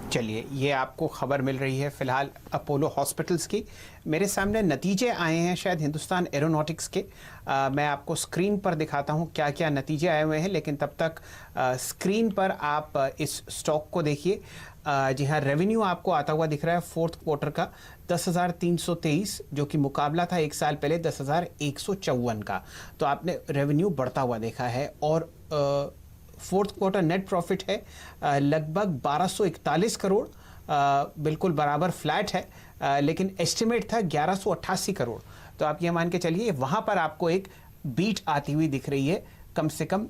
चलिए, ये आपको खबर मिल रही है फिलहाल अपोलो हॉस्पिटल्स की। मेरे सामने नतीजे आए हैं शायद हिंदुस्तान एरोनॉटिक्स के। मैं आपको स्क्रीन पर दिखाता हूँ क्या क्या नतीजे आए हुए हैं, लेकिन तब तक स्क्रीन पर आप इस स्टॉक को देखिए। जी हाँ, रेवेन्यू आपको आता हुआ दिख रहा है फोर्थ क्वार्टर का 10,323, जो कि मुकाबला था एक साल पहले 10,154 का। तो आपने रेवेन्यू बढ़ता हुआ देखा है। और फोर्थ क्वार्टर नेट प्रॉफिट है लगभग 1241 करोड़, बिल्कुल बराबर फ्लैट है, लेकिन एस्टिमेट था 1188 करोड़। तो आप ये मान के चलिए वहाँ पर आपको एक बीट आती हुई दिख रही है, कम से कम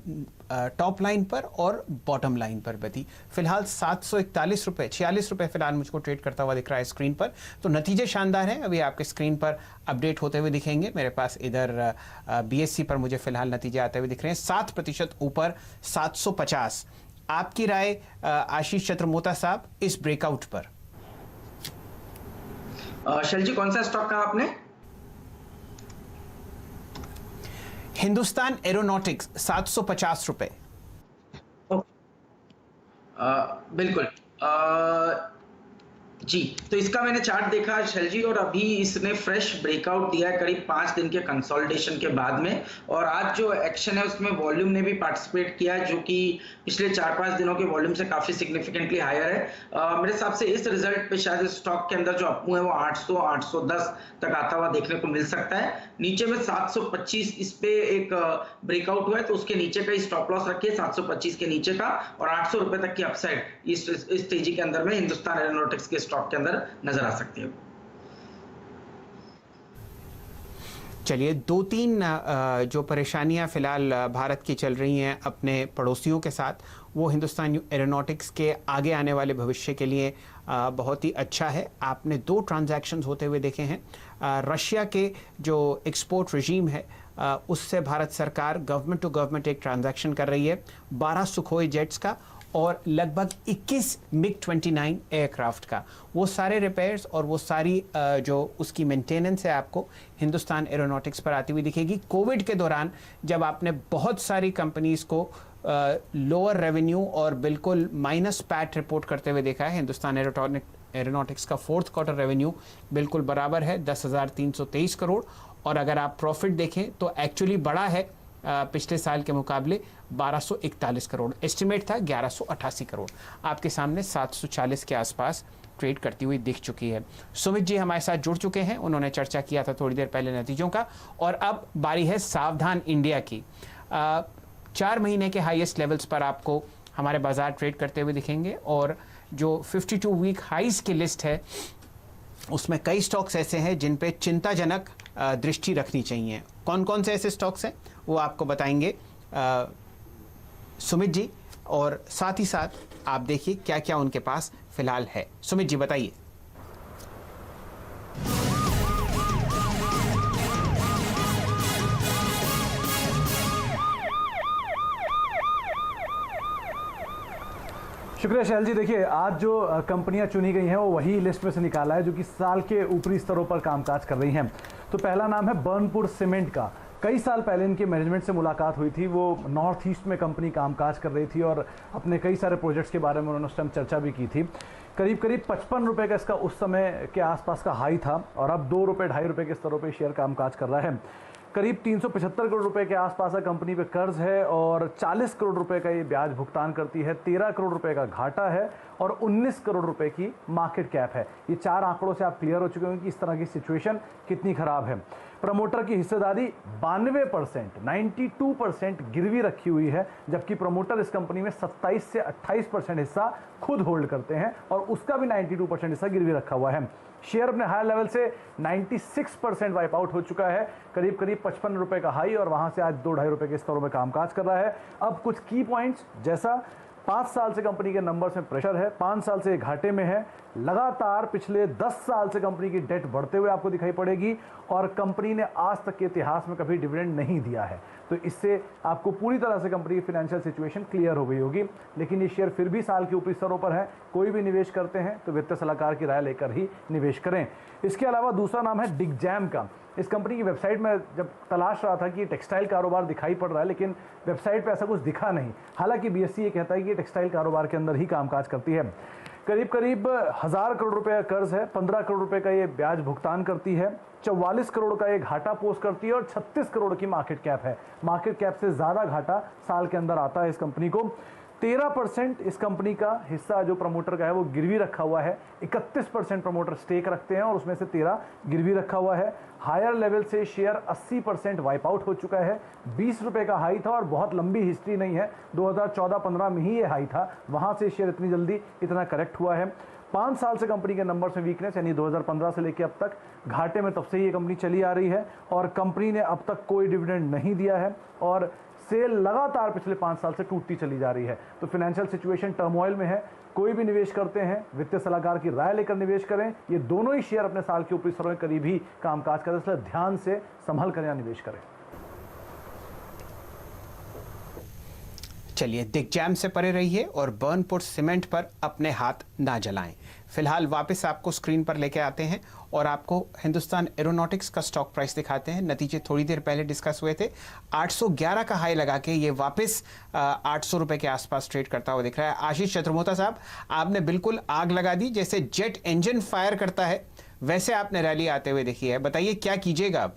टॉप लाइन पर और बॉटम लाइन पर भी। फिलहाल 741 रुपये 46 रुपये फिलहाल मुझको ट्रेड करता हुआ दिख रहा है स्क्रीन पर। तो नतीजे शानदार हैं, अभी आपके स्क्रीन पर अपडेट होते हुए दिखेंगे। मेरे पास इधर बीएससी पर मुझे फिलहाल नतीजे आते हुए दिख रहे हैं 7% ऊपर 750। आपकी राय आशीष चतुर्मोता साहब इस ब्रेकआउट पर? शैल जी, कौन सा स्टॉक कहा आपने? हिंदुस्तान एरोनॉटिक्स 750 रुपए। बिल्कुल। जी, तो इसका मैंने चार्ट देखा शैल जी, और अभी इसने फ्रेश ब्रेकआउट दिया है करीब 5 दिन के कंसोलिडेशन के बाद में। और आज जो एक्शन है उसमें वॉल्यूम ने भी पार्टिसिपेट किया है, जो कि पिछले 4-5 दिनों के वॉल्यूम से काफी सिग्निफिकेंटली हायर है। मेरे हिसाब से इस रिजल्ट पे शायद स्टॉक के अंदर जो अपमूव है वो 800-810 तक आता हुआ देखने को मिल सकता है। नीचे में 725 इस पे एक ब्रेकआउट हुआ है, तो उसके नीचे का स्टॉप लॉस रखिए 725 के नीचे का, और 800 रुपए तक की अपसाइड इस तेजी के अंदर में हिंदुस्तान एरोनॉटिक्स के स्टॉक के अंदर नजर आ सकती है। चलिए, 2-3 जो परेशानियां फिलहाल भारत की चल रही हैं अपने पड़ोसियों के साथ, वो हिंदुस्तान एरोनॉटिक्स के आगे आने वाले भविष्य के लिए बहुत ही अच्छा है। आपने 2 ट्रांजैक्शंस होते हुए देखे हैं। रशिया के जो एक्सपोर्ट रजीम है उससे भारत सरकार गवर्नमेंट टू गवर्नमेंट एक ट्रांजैक्शन कर रही है 12 सुखोई जेट्स का और लगभग 21 मिग-29 एयरक्राफ्ट का। वो सारे रिपेयर्स और वो सारी जो उसकी मेंटेनेंस है आपको हिंदुस्तान एरोनॉटिक्स पर आती हुई दिखेगी। कोविड के दौरान जब आपने बहुत सारी कंपनीज को लोअर रेवेन्यू और बिल्कुल माइनस पैट रिपोर्ट करते हुए देखा है, हिंदुस्तान एरोनॉटिक्स का फोर्थ क्वार्टर रेवेन्यू बिल्कुल बराबर है 10,323 करोड़। और अगर आप प्रॉफिट देखें तो एक्चुअली बड़ा है पिछले साल के मुकाबले 1241 करोड़, एस्टिमेट था 1188 करोड़। आपके सामने 740 के आसपास ट्रेड करती हुई दिख चुकी है। सुमित जी हमारे साथ जुड़ चुके हैं, उन्होंने चर्चा किया था थोड़ी देर पहले नतीजों का। और अब बारी है सावधान इंडिया की। 4 महीने के हाईएस्ट लेवल्स पर आपको हमारे बाजार ट्रेड करते हुए दिखेंगे, और जो 52 वीक हाईस की लिस्ट है उसमें कई स्टॉक्स ऐसे हैं जिन पे चिंताजनक दृष्टि रखनी चाहिए। कौन कौन से ऐसे स्टॉक्स हैं वो आपको बताएंगे सुमित जी, और साथ ही साथ आप देखिए क्या क्या उनके पास फिलहाल है। सुमित जी बताइए। शुक्रिया शैल जी। देखिए, आज जो कंपनियां चुनी गई हैं वो वही लिस्ट में से निकाला है जो कि साल के ऊपरी स्तरों पर कामकाज कर रही हैं। तो पहला नाम है बर्नपुर सीमेंट का। कई साल पहले इनके मैनेजमेंट से मुलाकात हुई थी, वो नॉर्थ ईस्ट में कंपनी कामकाज कर रही थी और अपने कई सारे प्रोजेक्ट्स के बारे में उन्होंने उस टाइम चर्चा भी की थी। करीब करीब 55 रुपये का इसका उस समय के आसपास का हाई था, और अब 2 रुपये 2.5 रुपये के स्तरों पर शेयर कामकाज कर रहा है। करीब 375 करोड़ रुपए के आसपास का कंपनी पे कर्ज है, और 40 करोड़ रुपए का ये ब्याज भुगतान करती है। 13 करोड़ रुपए का घाटा है, और 19 करोड़ रुपए की मार्केट कैप है। ये 4 आंकड़ों से आप क्लियर हो चुके होंगे कि इस तरह की सिचुएशन कितनी खराब है। प्रमोटर की हिस्सेदारी 92%, 92% गिरवी रखी हुई है, जबकि प्रमोटर इस कंपनी में 27 से 28% हिस्सा खुद होल्ड करते हैं, और उसका भी 92% हिस्सा गिरवी रखा हुआ है। शेयर अपने हाई लेवल से 96% वाइप आउट हो चुका है, करीब करीब 55 रुपए का हाई, और वहां से आज 2-2.5 रुपए के स्तरों में कामकाज कर रहा है। अब कुछ की पॉइंट्स, जैसा 5 साल से कंपनी के नंबर्स में प्रेशर है, 5 साल से घाटे में है, लगातार पिछले 10 साल से कंपनी की डेट बढ़ते हुए आपको दिखाई पड़ेगी, और कंपनी ने आज तक के इतिहास में कभी डिविडेंड नहीं दिया है। तो इससे आपको पूरी तरह से कंपनी की फाइनेंशियल सिचुएशन क्लियर हो गई होगी। लेकिन ये शेयर फिर भी साल के ऊपरी स्तरों पर है। कोई भी निवेश करते हैं तो वित्तीय सलाहकार की राय लेकर ही निवेश करें। इसके अलावा दूसरा नाम है डिगजैम का। इस कंपनी की वेबसाइट में जब तलाश रहा था कि टेक्सटाइल कारोबार दिखाई पड़ रहा है, लेकिन वेबसाइट पे ऐसा कुछ दिखा नहीं। हालांकि बीएससी ये कहता है कि टेक्सटाइल कारोबार के अंदर ही कामकाज करती है। करीब करीब 1000 करोड़ रुपए का कर्ज है, 15 करोड़ रुपए का ये ब्याज भुगतान करती है, 44 करोड़ का ये घाटा पोस्ट करती है और 36 करोड़ की मार्केट कैप है। मार्केट कैप से ज्यादा घाटा साल के अंदर आता है इस कंपनी को। 13% इस कंपनी का हिस्सा जो प्रमोटर का है वो गिरवी रखा हुआ है। 31% प्रमोटर स्टेक रखते हैं और उसमें से 13 गिरवी रखा हुआ है। हायर लेवल से शेयर 80% वाइप आउट हो चुका है। 20 रुपए का हाई था और बहुत लंबी हिस्ट्री नहीं है, 2014-15 में ही ये हाई था, वहां से शेयर इतनी जल्दी इतना करेक्ट हुआ है। 5 साल से कंपनी के नंबर्स में वीकनेस, यानी 2015 से लेकर अब तक घाटे में तब से ये कंपनी चली आ रही है और कंपनी ने अब तक कोई डिविडेंड नहीं दिया है और सेल लगातार पिछले 5 साल से टूटती चली जा रही है। तो फाइनेंशियल सिचुएशन टर्मोइल में है। कोई भी निवेश करते हैं वित्तीय सलाहकार की राय लेकर निवेश करें। ये दोनों ही शेयर अपने साल के ऊपरी स्तरों के करीब ही कामकाज करें, इसलिए ध्यान से संभल कर यहाँ निवेश करें। चलिए, दिग्जैम से परे रहिए और बर्नपुर सीमेंट पर अपने हाथ ना जलाएं। फिलहाल वापस आपको स्क्रीन पर लेके आते हैं और आपको हिंदुस्तान एरोनॉटिक्स का स्टॉक प्राइस दिखाते हैं। नतीजे थोड़ी देर पहले डिस्कस हुए थे। 811 का हाई लगा के ये वापस 800 रुपए के आसपास ट्रेड करता हुआ दिख रहा है। आशीष चतुर्मोता साहब, आपने बिल्कुल आग लगा दी, जैसे जेट इंजन फायर करता है वैसे आपने रैली आते हुए देखी है। बताइए क्या कीजिएगा अब?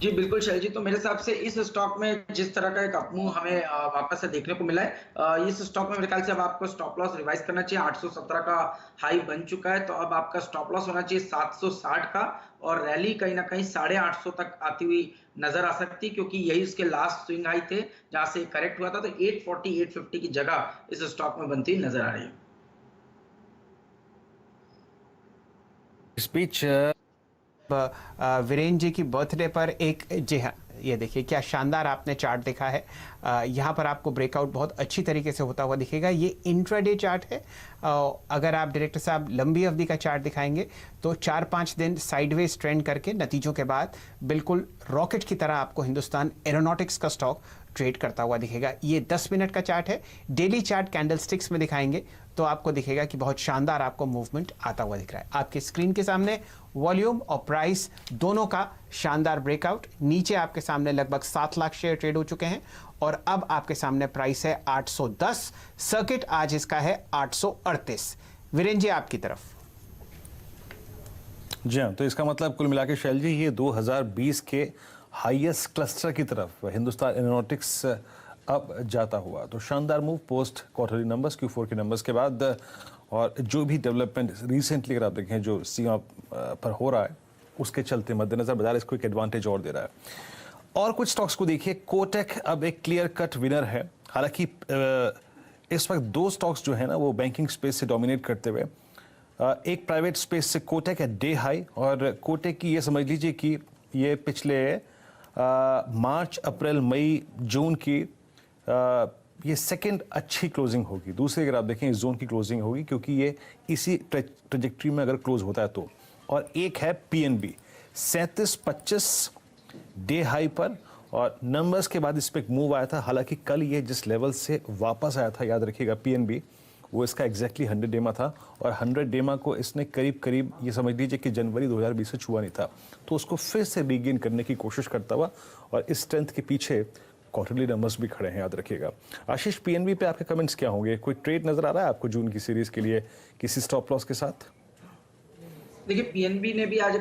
जी बिल्कुल शैल जी, तो मेरे हिसाब से इस स्टॉक में जिस तरह का एक अपमूव हमें वापस से देखने को मिला है, इस स्टॉक में मेरे ख्याल से अब आपको स्टॉप लॉस रिवाइज करना चाहिए। 817 का हाई बन चुका है, तो अब आपका स्टॉप लॉस होना चाहिए 760 का और रैली कहीं ना कहीं 850 तक आती हुई नजर आ सकती, क्योंकि यही उसके लास्ट स्विंग हाई थे जहां से करेक्ट हुआ था। तो 840 850 की जगह इस स्टॉक में बनती नजर आ रही है। इस बीच वीरेन जी की बर्थडे पर एक, जी हाँ, ये देखिए क्या शानदार आपने चार्ट देखा है। यहाँ पर आपको ब्रेकआउट बहुत अच्छी तरीके से होता हुआ दिखेगा। ये इंट्राडे चार्ट है। अगर आप डायरेक्टर साहब लंबी अवधि का चार्ट दिखाएंगे तो 4-5 दिन साइडवेज ट्रेंड करके नतीजों के बाद बिल्कुल रॉकेट की तरह आपको हिंदुस्तान एरोनॉटिक्स का स्टॉक ट्रेड करता हुआ दिखेगा। ये 10 मिनट का चार्ट है। डेली चार्ट कैंडलस्टिक्स में दिखाएंगे तो आपको दिखेगा कि बहुत शानदार आपको मूवमेंट आता हुआ दिख रहा है। आपके स्क्रीन के सामने वॉल्यूम और प्राइस दोनों का शानदार ब्रेकआउट। नीचे आपके सामने लगभग 7 लाख शेयर ट्रेड हो चुके हैं और अब आपके सामने प्राइस है 810। सर्किट आज इसका है 838। वीरेन जी आपकी तरफ। जी हाँ, तो इसका मतलब कुल मिला के शैल जी ये 2020 के हाईएस्ट क्लस्टर की तरफ हिंदुस्तान एरोनॉटिक्स अब जाता हुआ। तो शानदार move post quarterly numbers, Q4 के नंबर्स के बाद, और जो भी डेवलपमेंट रिसेंटली अगर आप देखें जो सीमा पर हो रहा है उसके चलते मद्देनजर बाजार इसको एक एडवांटेज और दे रहा है। और कुछ स्टॉक्स को देखिए, कोटक अब एक क्लियर कट विनर है। हालांकि इस वक्त 2 स्टॉक्स जो है ना वो बैंकिंग स्पेस से डोमिनेट करते हुए, एक प्राइवेट स्पेस से कोटक है डे हाई, और कोटक की ये समझ लीजिए कि ये पिछले मार्च, अप्रैल, मई, जून की ये सेकंड अच्छी क्लोजिंग होगी। दूसरी अगर आप देखें इस जोन की क्लोजिंग होगी, क्योंकि ये इसी ट्रेजेक्ट्री में अगर क्लोज होता है तो। और एक है पीएनबी 37.25 डे हाई पर, और नंबर्स के बाद इस पर एक मूव आया था। हालांकि कल ये जिस लेवल से वापस आया था, याद रखिएगा पीएनबी, वो इसका एग्जैक्टली 100 डेमा था और 100 डेमा को इसने करीब करीब ये समझ लीजिए कि जनवरी 2020 से छुआ नहीं था। तो उसको फिर से रीगेन करने की कोशिश करता हुआ, और इस स्ट्रेंथ के पीछे क्वार्टरली नंबर्स भी खड़े हैं, याद रखिएगा। आशीष, पीएनबी पे आपके कमेंट्स क्या होंगे? कोई ट्रेड नजर आ रहा है आपको जून की सीरीज के लिए किसी स्टॉप लॉस के साथ? देखिए पीएनबी ने भी आज